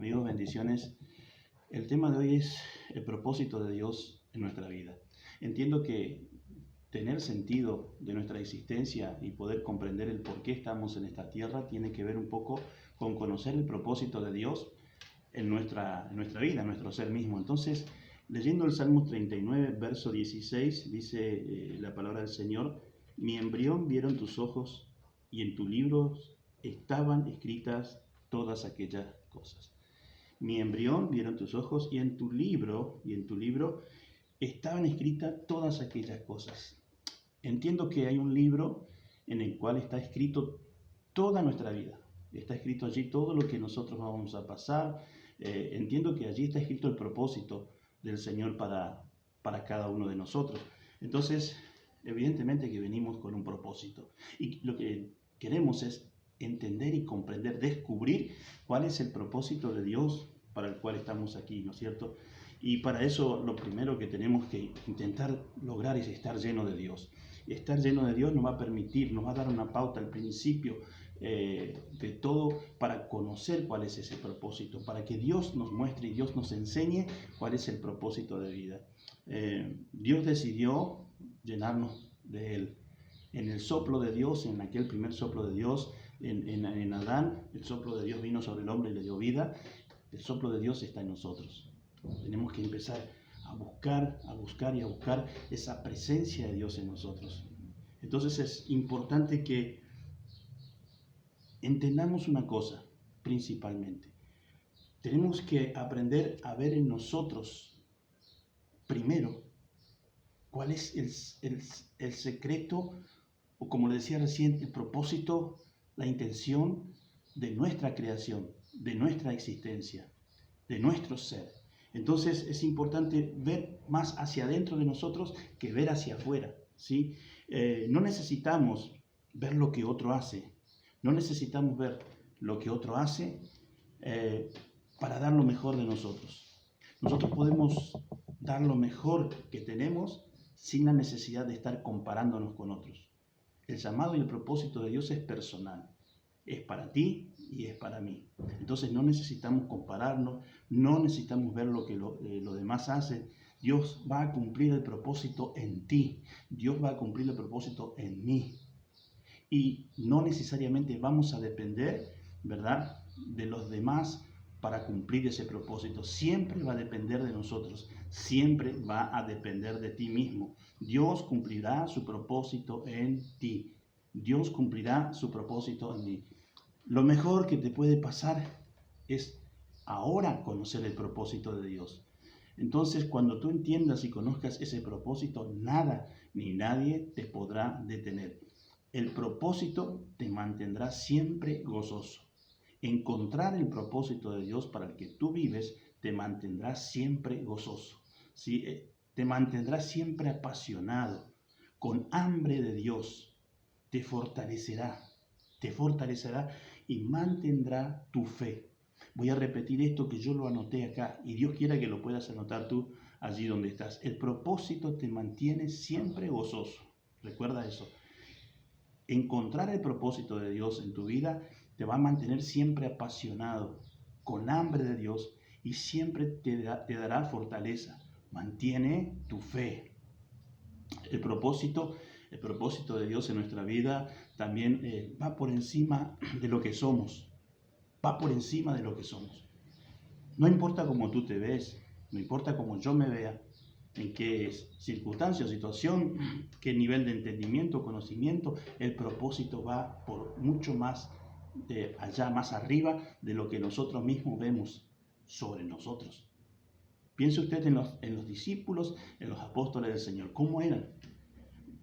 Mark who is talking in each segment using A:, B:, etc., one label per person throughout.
A: Amigos, bendiciones. El tema de hoy es el propósito de Dios en nuestra vida. Entiendo que tener sentido de nuestra existencia y poder comprender el por qué estamos en esta tierra tiene que ver un poco con conocer el propósito de Dios en nuestra vida, en nuestro ser mismo. Entonces, leyendo el Salmo 39, verso 16, dice la palabra del Señor: mi embrión vieron tus ojos y en tu libro estaban escritas todas aquellas cosas. Mi embrión vieron tus ojos y en tu libro estaban escritas todas aquellas cosas. Entiendo que hay un libro en el cual está escrito toda nuestra vida. Está escrito allí todo lo que nosotros vamos a pasar. Entiendo que allí está escrito el propósito del Señor para cada uno de nosotros. Entonces, evidentemente que venimos con un propósito. Y lo que queremos es entender y comprender, descubrir cuál es el propósito de Dios para el cual estamos aquí, ¿no es cierto? Y para eso lo primero que tenemos que intentar lograr es estar lleno de Dios. Estar lleno de Dios nos va a permitir, nos va a dar una pauta al principio de todo para conocer cuál es ese propósito, para que Dios nos muestre y Dios nos enseñe cuál es el propósito de vida. Dios decidió llenarnos de Él. En el soplo de Dios, en aquel primer soplo de Dios, en Adán, el soplo de Dios vino sobre el hombre y le dio vida. El soplo de Dios está en nosotros. Tenemos que empezar a buscar esa presencia de Dios en nosotros. Entonces es importante que entendamos una cosa, principalmente. Tenemos que aprender a ver en nosotros, primero, cuál es el secreto, o como le decía recién, el propósito, la intención de nuestra creación, de nuestra existencia, de nuestro ser. Entonces es importante ver más hacia adentro de nosotros que ver hacia afuera, ¿sí? No necesitamos ver lo que otro hace, no necesitamos ver lo que otro hace para dar lo mejor de nosotros. Nosotros podemos dar lo mejor que tenemos sin la necesidad de estar comparándonos con otros. El llamado y el propósito de Dios es personal. Es para ti y es para mí. Entonces no necesitamos compararnos, no necesitamos ver lo que los demás hacen. Dios va a cumplir el propósito en ti. Dios va a cumplir el propósito en mí. Y no necesariamente vamos a depender, ¿verdad?, de los demás para cumplir ese propósito. Siempre va a depender de nosotros. Siempre va a depender de ti mismo. Dios cumplirá su propósito en ti. Dios cumplirá su propósito en mí. Lo mejor que te puede pasar es ahora conocer el propósito de Dios. Entonces, cuando tú entiendas y conozcas ese propósito, nada ni nadie te podrá detener. El propósito te mantendrá siempre gozoso. Encontrar el propósito de Dios para el que tú vives te mantendrá siempre gozoso, ¿sí? Te mantendrá siempre apasionado, con hambre de Dios. Te fortalecerá y mantendrá tu fe. Voy a repetir esto que yo lo anoté acá y Dios quiera que lo puedas anotar tú allí donde estás. El propósito te mantiene siempre gozoso. Recuerda eso. Encontrar el propósito de Dios en tu vida te va a mantener siempre apasionado, con hambre de Dios, y siempre te dará fortaleza. Mantiene tu fe. El propósito de Dios en nuestra vida también va por encima de lo que somos. Va por encima de lo que somos. No importa cómo tú te ves, no importa cómo yo me vea, en qué circunstancia o situación, qué nivel de entendimiento o conocimiento, el propósito va por mucho más allá, más arriba de lo que nosotros mismos vemos sobre nosotros. Piense usted en los discípulos, en los apóstoles del Señor. ¿Cómo eran?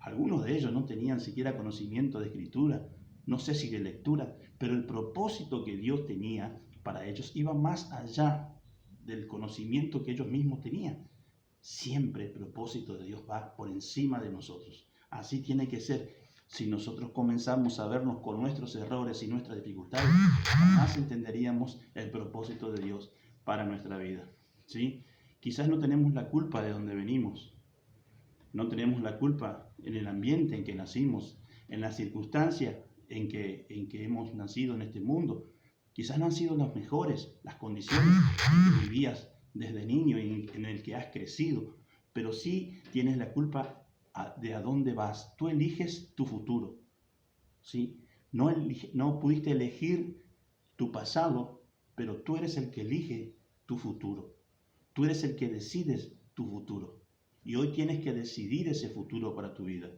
A: Algunos de ellos no tenían siquiera conocimiento de escritura, no sé si de lectura, pero el propósito que Dios tenía para ellos iba más allá del conocimiento que ellos mismos tenían. Siempre el propósito de Dios va por encima de nosotros. Así tiene que ser. Si nosotros comenzamos a vernos con nuestros errores y nuestras dificultades, jamás entenderíamos el propósito de Dios para nuestra vida, ¿sí? Quizás no tenemos la culpa de donde venimos. No tenemos la culpa en el ambiente en que nacimos, en las circunstancias en que hemos nacido en este mundo. Quizás no han sido las mejores las condiciones que vivías desde niño y en el que has crecido, pero sí tienes la culpa de a dónde vas. Tú eliges tu futuro, ¿sí? No pudiste elegir tu pasado, pero tú eres el que elige tu futuro. Tú eres el que decides tu futuro. Y hoy tienes que decidir ese futuro para tu vida.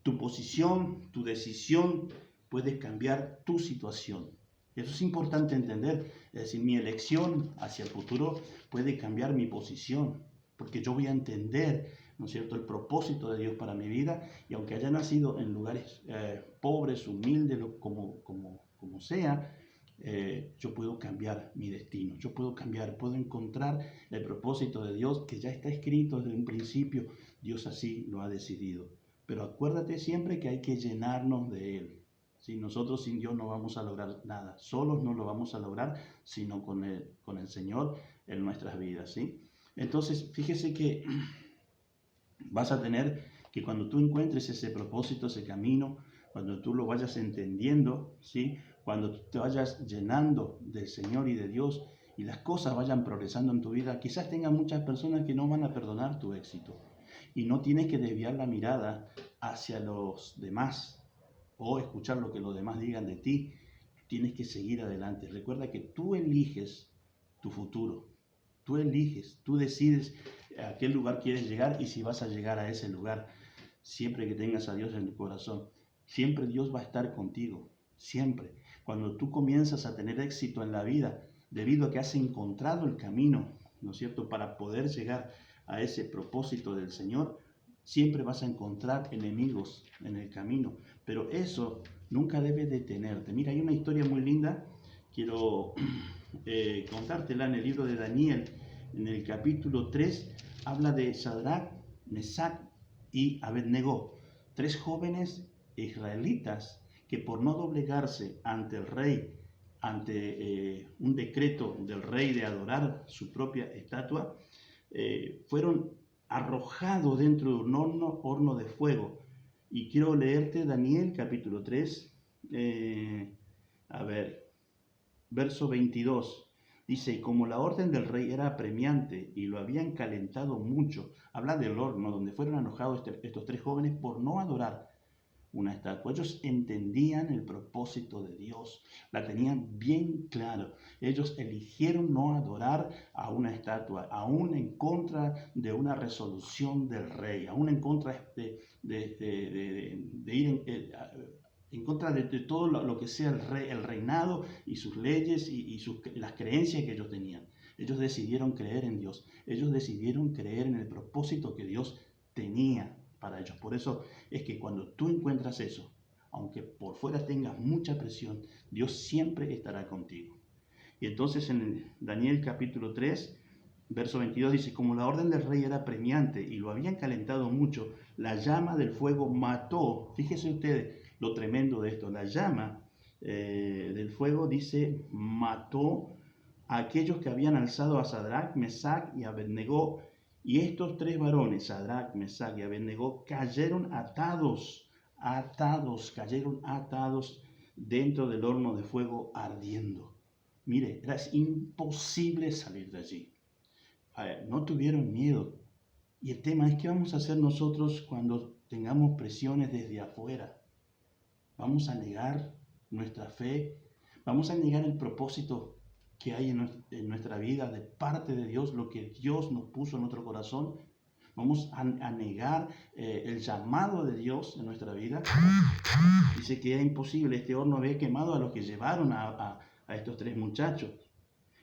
A: Tu posición, tu decisión puede cambiar tu situación. Eso es importante entender. Es decir, mi elección hacia el futuro puede cambiar mi posición, porque yo voy a entender, ¿no es cierto?, el propósito de Dios para mi vida, y aunque haya nacido en lugares pobres, humildes, como sea, yo puedo cambiar mi destino, yo puedo encontrar el propósito de Dios que ya está escrito desde un principio. Dios así lo ha decidido. Pero acuérdate siempre que hay que llenarnos de Él. Si nosotros sin Dios no vamos a lograr nada, solos no lo vamos a lograr, sino con el Señor en nuestras vidas, ¿sí? Entonces, fíjese que vas a tener que cuando tú encuentres ese propósito, ese camino, cuando tú lo vayas entendiendo, ¿sí? Cuando tú te vayas llenando del Señor y de Dios y las cosas vayan progresando en tu vida, quizás tengan muchas personas que no van a perdonar tu éxito. Y no tienes que desviar la mirada hacia los demás o escuchar lo que los demás digan de ti. Tienes que seguir adelante. Recuerda que tú eliges tu futuro. Tú eliges, tú decides a qué lugar quieres llegar y si vas a llegar a ese lugar. Siempre que tengas a Dios en tu corazón, siempre Dios va a estar contigo. Siempre. Cuando tú comienzas a tener éxito en la vida, debido a que has encontrado el camino, ¿no es cierto?, para poder llegar a ese propósito del Señor, siempre vas a encontrar enemigos en el camino, pero eso nunca debe detenerte. Mira, hay una historia muy linda, quiero contártela en el libro de Daniel, en el capítulo 3, habla de Sadrach, Mesach y Abednego, tres jóvenes israelitas que por no doblegarse ante el rey, ante un decreto del rey de adorar su propia estatua, fueron arrojados dentro de un horno de fuego. Y quiero leerte Daniel capítulo 3, verso 22. Dice, y como la orden del rey era apremiante y lo habían calentado mucho, habla del horno donde fueron arrojados estos tres jóvenes por no adorar una estatua. Ellos entendían el propósito de Dios, la tenían bien claro. Ellos eligieron no adorar a una estatua, aún en contra de una resolución del rey, aún en contra de ir en contra de todo lo que sea el reinado y sus leyes y las creencias que ellos tenían. Ellos decidieron creer en Dios, ellos decidieron creer en el propósito que Dios tenía para ellos. Por eso es que cuando tú encuentras eso, aunque por fuera tengas mucha presión, Dios siempre estará contigo. Y entonces en Daniel capítulo 3, verso 22 dice, como la orden del rey era premiante y lo habían calentado mucho, la llama del fuego mató, fíjense ustedes lo tremendo de esto, la llama del fuego dice, mató a aquellos que habían alzado a Sadrach, Mesach y Abednego. Y estos tres varones, Sadrach, Mesach y Abednego, cayeron cayeron atados dentro del horno de fuego ardiendo. Mire, era imposible salir de allí. No tuvieron miedo. Y el tema es, ¿qué vamos a hacer nosotros cuando tengamos presiones desde afuera? ¿Vamos a negar nuestra fe? ¿Vamos a negar el propósito que hay en nuestra vida de parte de Dios, lo que Dios nos puso en nuestro corazón? Vamos a negar el llamado de Dios en nuestra vida. Dice que era imposible, este horno había quemado a los que llevaron a estos tres muchachos.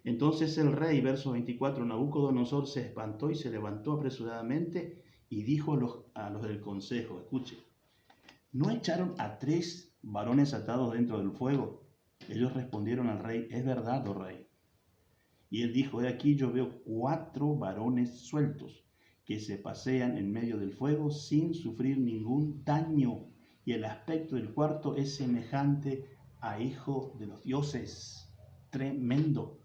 A: Entonces el rey, verso 24, Nabucodonosor se espantó y se levantó apresuradamente y dijo a los del consejo, escuche, ¿no echaron a tres varones atados dentro del fuego? Ellos respondieron al rey, es verdad, oh rey. Y él dijo, he aquí yo veo 4 varones sueltos que se pasean en medio del fuego sin sufrir ningún daño. Y el aspecto del cuarto es semejante a hijo de los dioses. Tremendo.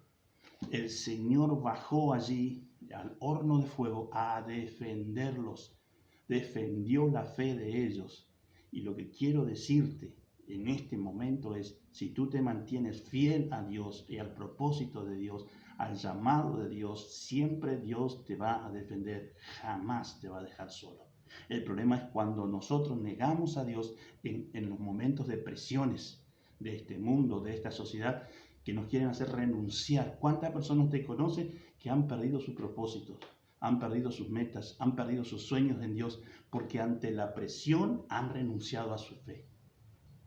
A: El Señor bajó allí al horno de fuego a defenderlos. Defendió la fe de ellos. Y lo que quiero decirte en este momento es, si tú te mantienes fiel a Dios y al propósito de Dios, al llamado de Dios, siempre Dios te va a defender, jamás te va a dejar solo. El problema es cuando nosotros negamos a Dios en los momentos de presiones de este mundo, de esta sociedad, que nos quieren hacer renunciar. ¿Cuántas personas te conocen que han perdido sus propósitos, han perdido sus metas, han perdido sus sueños en Dios, porque ante la presión han renunciado a su fe?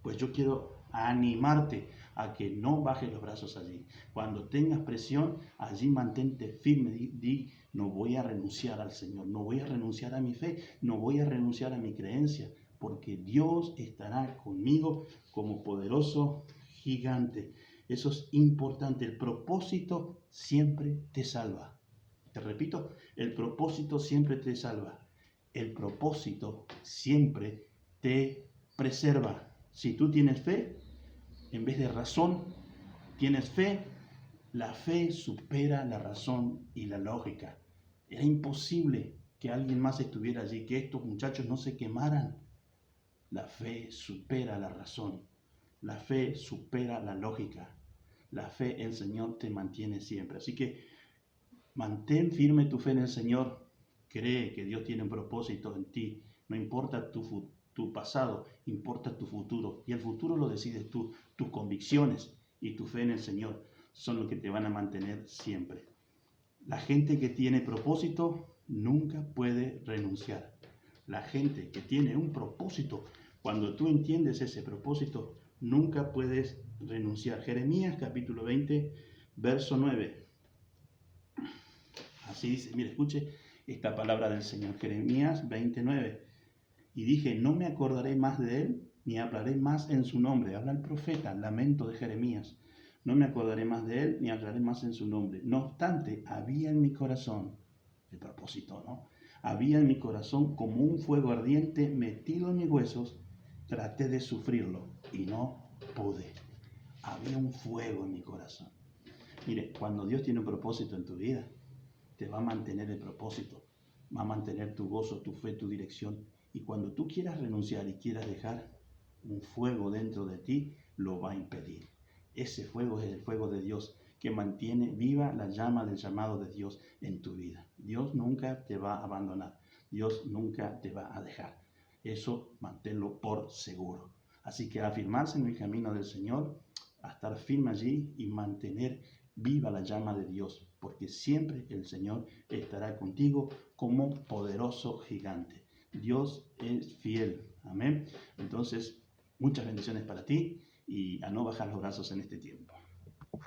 A: Pues yo quiero animarte a que no bajes los brazos allí. Cuando tengas presión, allí mantente firme. Di, no voy a renunciar al Señor, no voy a renunciar a mi fe, no voy a renunciar a mi creencia, porque Dios estará conmigo como poderoso gigante. Eso es importante. El propósito siempre te salva. Te repito, el propósito siempre te salva. El propósito siempre te preserva. Si tú tienes fe, en vez de razón, tienes fe, la fe supera la razón y la lógica. Era imposible que alguien más estuviera allí, que estos muchachos no se quemaran. La fe supera la razón. La fe supera la lógica. La fe, el Señor te mantiene siempre. Así que mantén firme tu fe en el Señor. Cree que Dios tiene un propósito en ti. No importa tu pasado, importa tu futuro. Y el futuro lo decides tú. Tus convicciones y tu fe en el Señor son lo que te van a mantener siempre. La gente que tiene propósito nunca puede renunciar. La gente que tiene un propósito, cuando tú entiendes ese propósito, nunca puedes renunciar. Jeremías capítulo 20, verso 9. Así dice, mire, escuche esta palabra del Señor. Jeremías 29. Y dije, no me acordaré más de él, ni hablaré más en su nombre. Habla el profeta, lamento de Jeremías. No me acordaré más de él, ni hablaré más en su nombre. No obstante, había en mi corazón, el propósito, ¿no? Había en mi corazón como un fuego ardiente metido en mis huesos. Traté de sufrirlo y no pude. Había un fuego en mi corazón. Mire, cuando Dios tiene un propósito en tu vida, te va a mantener el propósito, va a mantener tu gozo, tu fe, tu dirección. Y cuando tú quieras renunciar y quieras dejar, un fuego dentro de ti lo va a impedir. Ese fuego es el fuego de Dios que mantiene viva la llama del llamado de Dios en tu vida. Dios nunca te va a abandonar. Dios nunca te va a dejar. Eso manténlo por seguro. Así que a afirmarse en el camino del Señor, a estar firme allí y mantener viva la llama de Dios, porque siempre el Señor estará contigo como poderoso gigante. Dios es fiel. Amén. Entonces, muchas bendiciones para ti y a no bajar los brazos en este tiempo.